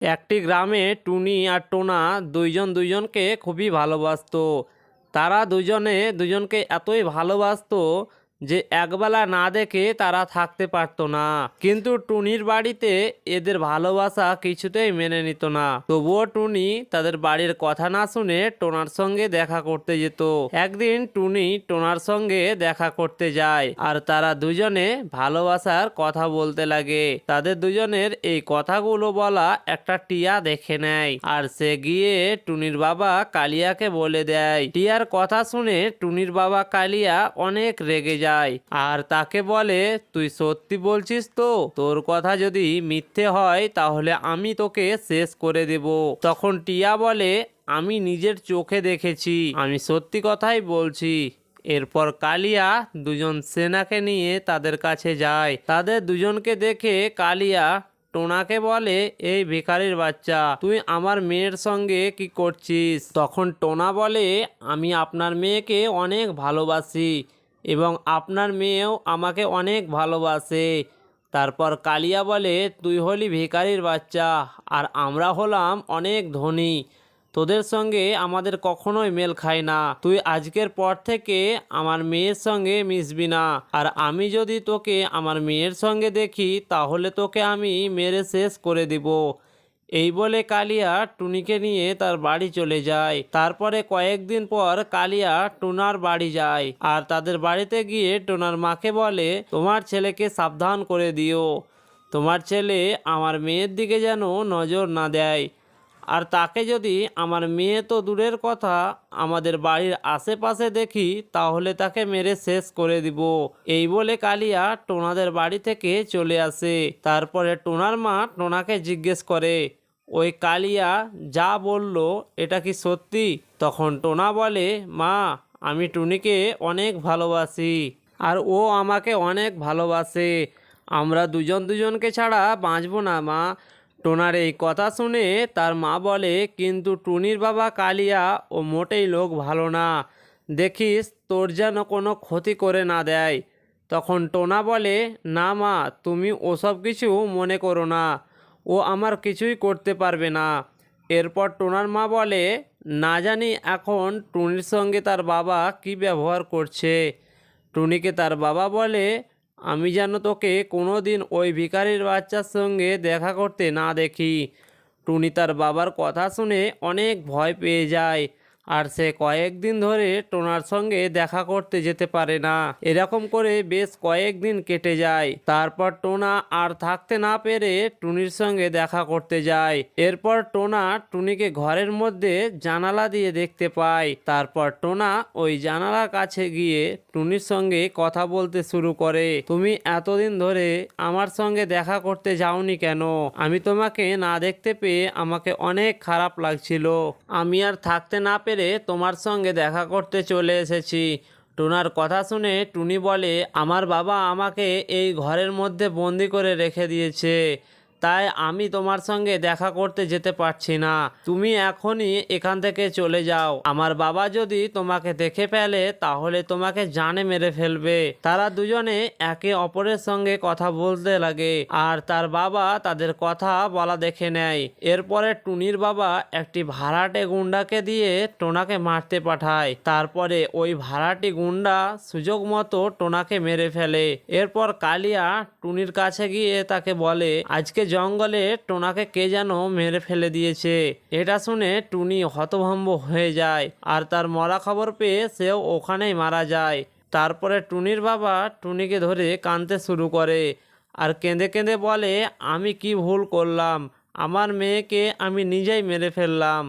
একটি গ্রামে টুনি আর টোনা দুইজন দুইজনকে খুবই ভালোবাসতো। তারা দুজনে দুজনকে এতই ভালোবাসতো যে একবেলা না দেখে তারা থাকতে পারতো না। কিন্তু টুনির বাড়িতে এদের ভালোবাসা কিছুতেই মেনে নিত না। তবুও টুনি তাদের বাড়ির কথা না শুনে টোনার সঙ্গে দেখা করতে যেত। একদিন টুনি টোনার সঙ্গে দেখা করতে যায় আর তারা দুজনে ভালোবাসার কথা বলতে লাগে। তাদের দুজনের এই কথাগুলো বলা একটা টিয়া দেখে নেয় আর সে গিয়ে টুনির বাবা কালিয়াকে বলে দেয়। টিয়ার কথা শুনে টুনির বাবা কালিয়া অনেক রেগে যায় আর তাকে বলে, তুই সত্যি বলছিস তো? তোর কথা যদি মিথ্যে হয় তাহলে আমি তোকে শেষ করে দেব। তখন টিয়া বলে, আমি নিজের চোখে দেখেছি, আমি সত্যি কথাই বলছি। এরপর কালিয়া দুজন সেনাকে নিয়ে তাদের কাছে যায়। তাদের দুজনকে দেখে কালিয়া টোনাকে বলে, এই ভিখারির বাচ্চা, তুই আমার মেয়ের সঙ্গে কি করছিস? তখন টোনা বলে, আমি আপনার মেয়েকে অনেক ভালোবাসি এবং আপনার মেয়েও আমাকে অনেক ভালোবাসে। তারপর কালিয়া বলে, তুই হলি ভিখারির বাচ্চা আর আমরা হলাম অনেক ধনী, তোদের সঙ্গে আমাদের কখনোই মেল খায় না। তুই আজকের পর থেকে আমার মেয়ের সঙ্গে মিশবি না, আর আমি যদি তোকে আমার মেয়ের সঙ্গে দেখি তাহলে তোকে আমি মেরে শেষ করে দিব। এই বলে কালিয়া টুনিকে নিয়ে তার বাড়ি চলে যায়। তারপরে কয়েকদিন পর কালিয়া টোনার বাড়ি যায় আর তাদের বাড়িতে গিয়ে টোনার মাকে বলে, তোমার ছেলেকে সাবধান করে দিও, তোমার ছেলে আমার মেয়ের দিকে যেন নজর না দেয়, আর তাকে যদি আমার মেয়ে তো দূরের কথা আমাদের বাড়ির আশেপাশে দেখি তাহলে তাকে মেরে শেষ করে দিব। এই বলে কালিয়া টোনাদের বাড়ি থেকে চলে আসে। তারপরে টোনার মা টোনাকে জিজ্ঞেস করে, ওই কালিয়া যা বলল এটা কি সত্যি? তখন টোনা বলে, মা, আমি টুনিকে অনেক ভালোবাসি আর ও আমাকে অনেক ভালোবাসে, আমরা দুজন দুজনকে ছাড়া বাঁচবো না মা। টোনার এই কথা শুনে তার মা বলে, কিন্তু টুনির বাবা কালিয়া ও মোটেই লোক ভালো না, দেখিস তোর যেন কোনো ক্ষতি করে না দেয়। তখন টোনা বলে, না মা, তুমি ওসব কিছু মনে করো না, ও আমার কিছুই করতে পারবে না। এরপর টোনার মা বলে, না জানি এখন টুনির সঙ্গে তার বাবা কি ব্যবহার করছে। টুনিকে তার বাবা বলে, আমি যেন তোকে কোনো দিন ওই ভিখারির বাচ্চার সঙ্গে দেখা করতে না দেখি। টুনি তার বাবার কথা শুনে অনেক ভয় পেয়ে যায় আর সে কয়েকদিন ধরে টোনার সঙ্গে দেখা করতে যেতে পারে না। এরকম করে বেশ কয়েকদিন কেটে যায়। তারপর টোনা আর থাকতে না পেরে টুনির সঙ্গে দেখা করতে যায়। এরপর টোনা টুনিকে ঘরের মধ্যে জানালা দিয়ে দেখতে পায়। তারপর টোনা ওই জানালার কাছে গিয়ে টুনির সঙ্গে কথা বলতে শুরু করে, তুমি এতদিন ধরে আমার সঙ্গে দেখা করতে যাওনি কেন? আমি তোমাকে না দেখতে পেয়ে আমাকে অনেক খারাপ লাগছিল, আমি আর থাকতে না পেরে তোমার সঙ্গে দেখা করতে চলে এসেছি। টোনার কথা শুনে টুনি বলে, আমার বাবা আমাকে এই ঘরের মধ্যে বন্দি করে রেখে দিয়েছে, তাই আমি তোমার সঙ্গে দেখা করতে যেতে পারছি না। তুমি এখনই এখান থেকে চলে যাও, আমার বাবা যদি তোমাকে দেখে ফেলে তাহলে তোমাকে জানে মেরে ফেলবে। তারা দুজনে একে অপরের সঙ্গে কথা বলতে লাগে আর তার বাবা তাদের কথা বলা দেখে নেয়। এরপরে টুনির বাবা একটি ভাড়াটে গুন্ডাকে দিয়ে টোনাকে মারতে পাঠায়। তারপরে ওই ভাড়াটি গুন্ডা সুযোগ মতো টোনাকে মেরে ফেলে। এরপর কালিয়া টুনির কাছে গিয়ে তাকে বলে, আজকে জঙ্গলে টোনাকে কে যেন মেরে ফেলে দিয়েছে। এটা শুনে টুনি হতভম্ব হয়ে যায় আর তার মরা খবর পেয়ে সেও ওখানেই মারা যায়। তারপরে টুনির বাবা টুনিকে ধরে কাঁদতে শুরু করে আর কেঁদে কেঁদে বলে, আমি কি ভুল করলাম, আমার মেয়েকে আমি নিজেই মেরে ফেললাম।